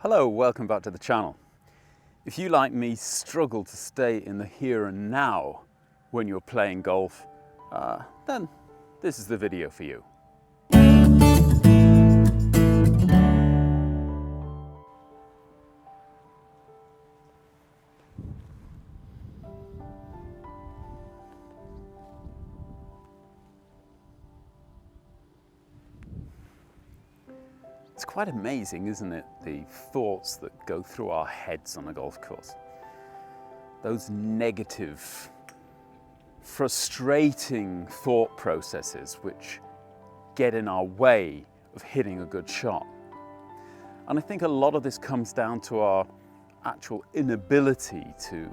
Hello, welcome back to the channel. If you, like me, struggle to stay in the here and now when you're playing golf, then this is the video for you. It's quite amazing, isn't it, the thoughts that go through our heads on a golf course. Those negative, frustrating thought processes which get in our way of hitting a good shot. And I think a lot of this comes down to our actual inability to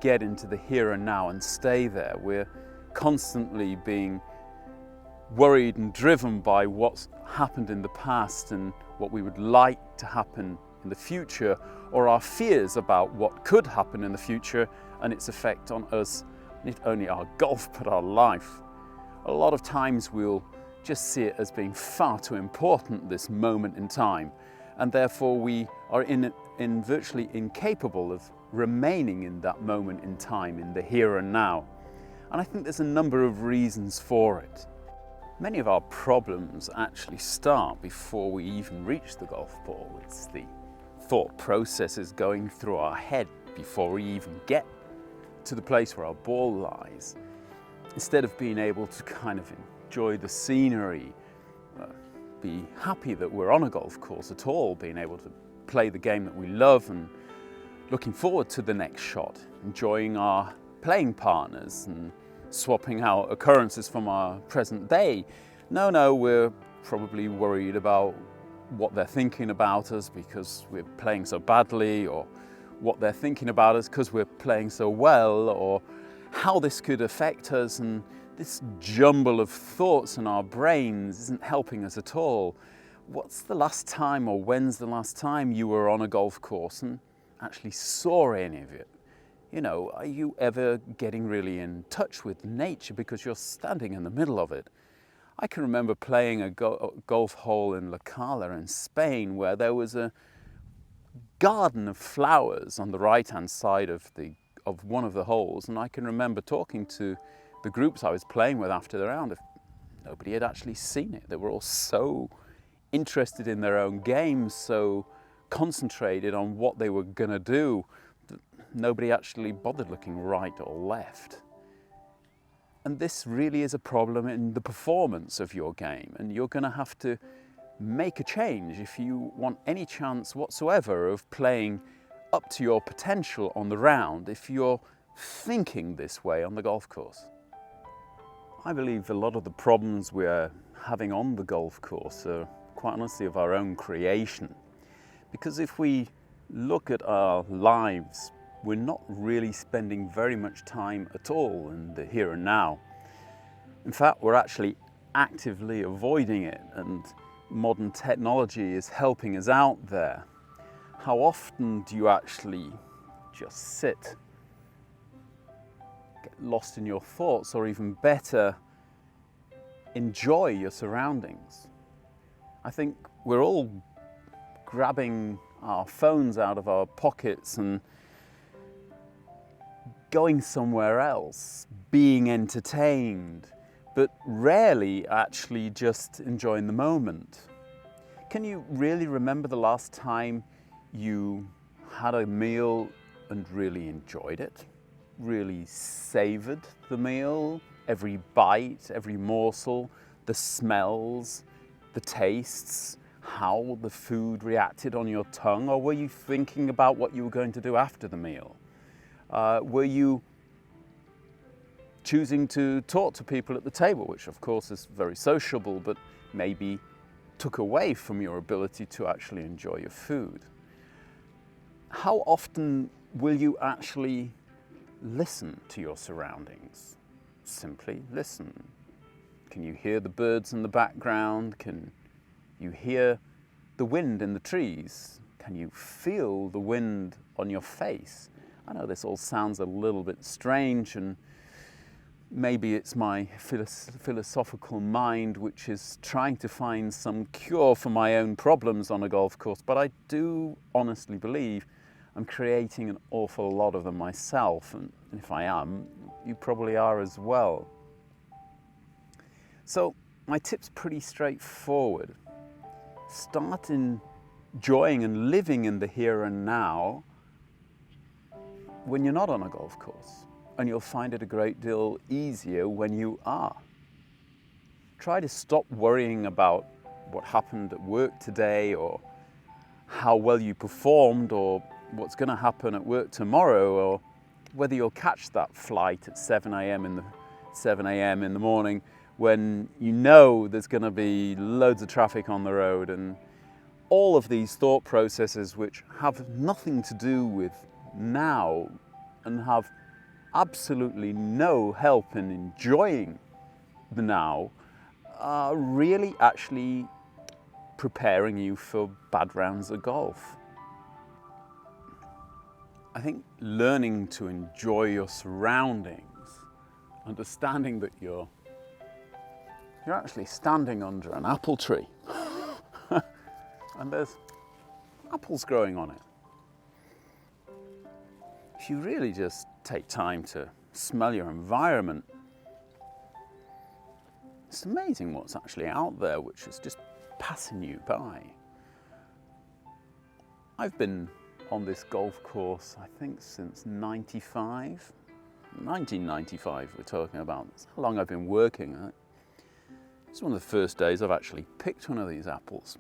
get into the here and now and stay there. We're constantly being worried and driven by what's happened in the past and what we would like to happen in the future, or our fears about what could happen in the future and its effect on us, not only our golf but our life. A lot of times we'll just see it as being far too important, this moment in time, and therefore we are virtually incapable of remaining in that moment in time, in the here and now. And I think there's a number of reasons for it. Many of our problems actually start before we even reach the golf ball. It's the thought processes going through our head before we even get to the place where our ball lies. Instead of being able to kind of enjoy the scenery, be happy that we're on a golf course at all, being able to play the game that we love and looking forward to the next shot, enjoying our playing partners and swapping out occurrences from our present day. No, we're probably worried about what they're thinking about us because we're playing so badly, or what they're thinking about us because we're playing so well, or how this could affect us. And this jumble of thoughts in our brains isn't helping us at all. What's the last time, or when's the last time you were on a golf course and actually saw any of it? You know, are you ever getting really in touch with nature because you're standing in the middle of it? I can remember playing a golf hole in La Cala in Spain, where there was a garden of flowers on the right-hand side of one of the holes, and I can remember talking to the groups I was playing with after the round. If nobody had actually seen it, they were all so interested in their own games, so concentrated on what they were going to do, nobody actually bothered looking right or left. And this really is a problem in the performance of your game, and you're going to have to make a change if you want any chance whatsoever of playing up to your potential on the round, if you're thinking this way on the golf course. I believe a lot of the problems we're having on the golf course are quite honestly of our own creation, because if we look at our lives, we're not really spending very much time at all in the here and now. In fact, we're actually actively avoiding it, and modern technology is helping us out there. How often do you actually just sit, get lost in your thoughts, or even better, enjoy your surroundings? I think we're all grabbing our phones out of our pockets and going somewhere else, being entertained, but rarely actually just enjoying the moment. Can you really remember the last time you had a meal and really enjoyed it? Really savoured the meal? Every bite, every morsel, the smells, the tastes, how the food reacted on your tongue? Or were you thinking about what you were going to do after the meal? Were you choosing to talk to people at the table, which of course is very sociable, but maybe took away from your ability to actually enjoy your food? How often will you actually listen to your surroundings? Simply listen. Can you hear the birds in the background? Can you hear the wind in the trees? Can you feel the wind on your face? I know this all sounds a little bit strange and maybe it's my philosophical mind which is trying to find some cure for my own problems on a golf course, but I do honestly believe I'm creating an awful lot of them myself, and if I am, you probably are as well. So my tip's pretty straightforward. Start enjoying and living in the here and now when you're not on a golf course, and you'll find it a great deal easier when you are. Try to stop worrying about what happened at work today, or how well you performed, or what's going to happen at work tomorrow, or whether you'll catch that flight at 7 a.m. in the morning when you know there's going to be loads of traffic on the road, and all of these thought processes which have nothing to do with now and have absolutely no help in enjoying the now are really actually preparing you for bad rounds of golf. I think learning to enjoy your surroundings, understanding that you're actually standing under an apple tree and there's apples growing on it. If you really just take time to smell your environment, it's amazing what's actually out there which is just passing you by. I've been on this golf course, I think, since 1995 we're talking about. That's how long I've been working. It's one of the first days I've actually picked one of these apples,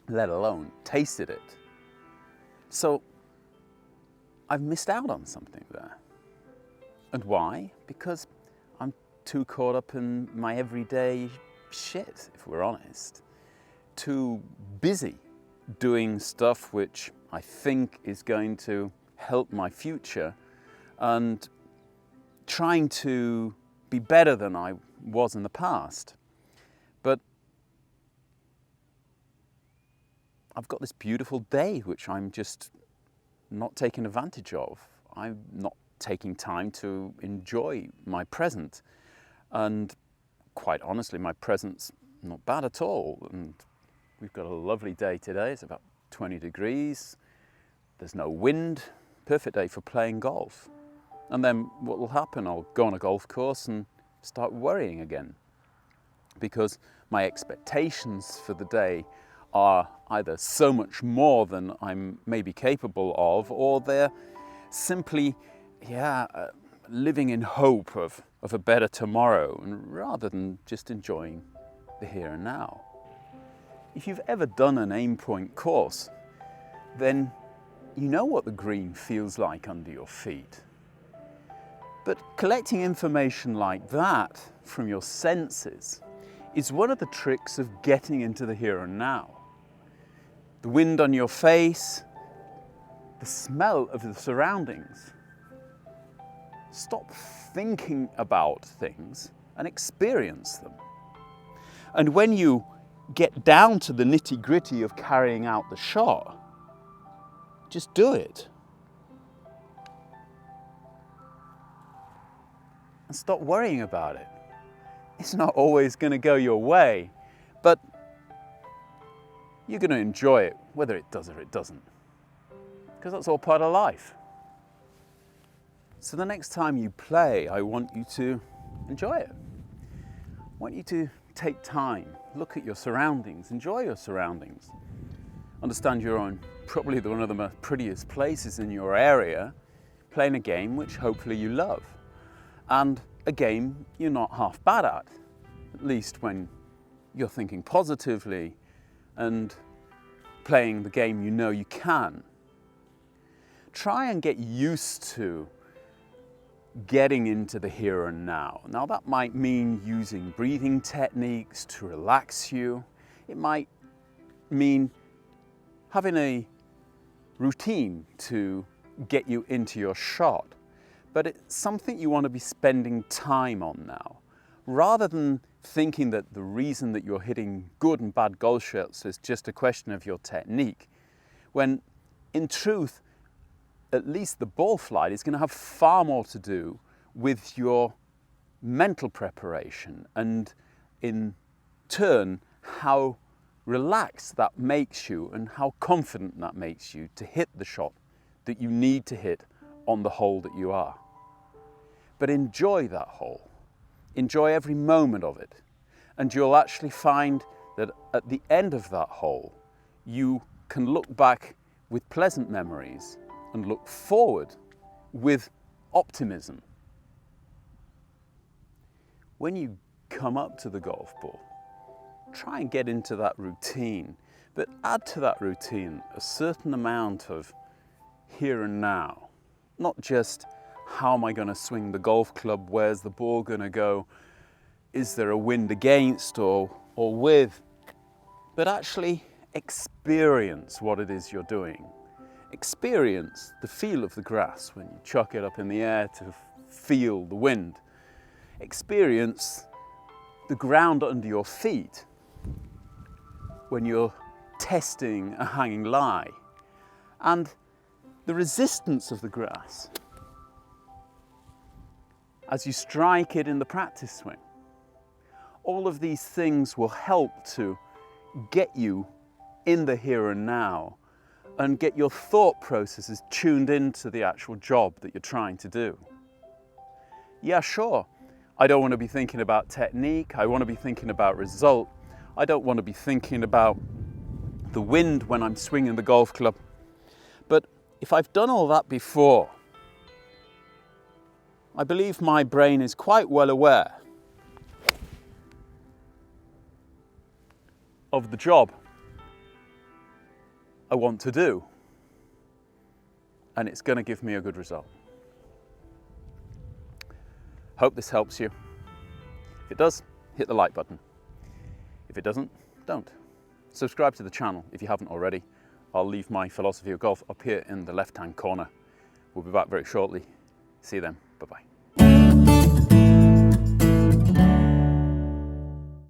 let alone tasted it. So I've missed out on something there. And why? Because I'm too caught up in my everyday shit, if we're honest. Too busy doing stuff which I think is going to help my future, and trying to be better than I was in the past. But I've got this beautiful day which I'm just not taking advantage of. I'm not taking time to enjoy my present. And quite honestly, my present's not bad at all. And we've got a lovely day today. It's about 20 degrees. There's no wind. Perfect day for playing golf. And then what will happen? I'll go on a golf course and start worrying again, because my expectations for the day are either so much more than I'm maybe capable of, or they're simply, living in hope of a better tomorrow, and rather than just enjoying the here and now. If you've ever done an aim point course, then you know what the green feels like under your feet. But collecting information like that from your senses is one of the tricks of getting into the here and now. The wind on your face, the smell of the surroundings. Stop thinking about things and experience them. And when you get down to the nitty-gritty of carrying out the shot, just do it. And stop worrying about it. It's not always going to go your way, but you're going to enjoy it, whether it does or it doesn't, because that's all part of life. So the next time you play, I want you to enjoy it. I want you to take time, look at your surroundings, enjoy your surroundings. Understand you're on probably one of the most prettiest places in your area, playing a game which hopefully you love, and a game you're not half bad at least when you're thinking positively and playing the game you know you can. Try and get used to getting into the here and now. Now that might mean using breathing techniques to relax you. It might mean having a routine to get you into your shot. But it's something you want to be spending time on now, rather than thinking that the reason that you're hitting good and bad golf shots is just a question of your technique, when in truth, at least the ball flight is going to have far more to do with your mental preparation, and in turn how relaxed that makes you and how confident that makes you to hit the shot that you need to hit on the hole that you are. But enjoy that hole. Enjoy every moment of it. And you'll actually find that at the end of that hole, you can look back with pleasant memories and look forward with optimism. When you come up to the golf ball, try and get into that routine, but add to that routine a certain amount of here and now. Not just how am I going to swing the golf club, where's the ball going to go, is there a wind against or with, but actually experience what it is you're doing. Experience the feel of the grass when you chuck it up in the air to feel the wind. Experience the ground under your feet when you're testing a hanging lie, and the resistance of the grass as you strike it in the practice swing. All of these things will help to get you in the here and now and get your thought processes tuned into the actual job that you're trying to do. Yeah, sure, I don't want to be thinking about technique, I want to be thinking about result, I don't want to be thinking about the wind when I'm swinging the golf club. But if I've done all that before, I believe my brain is quite well aware of the job I want to do, and it's going to give me a good result. Hope this helps you. If it does, hit the like button. If it doesn't, don't. Subscribe to the channel if you haven't already. I'll leave my philosophy of golf up here in the left-hand corner. We'll be back very shortly. See you then. Bye-bye.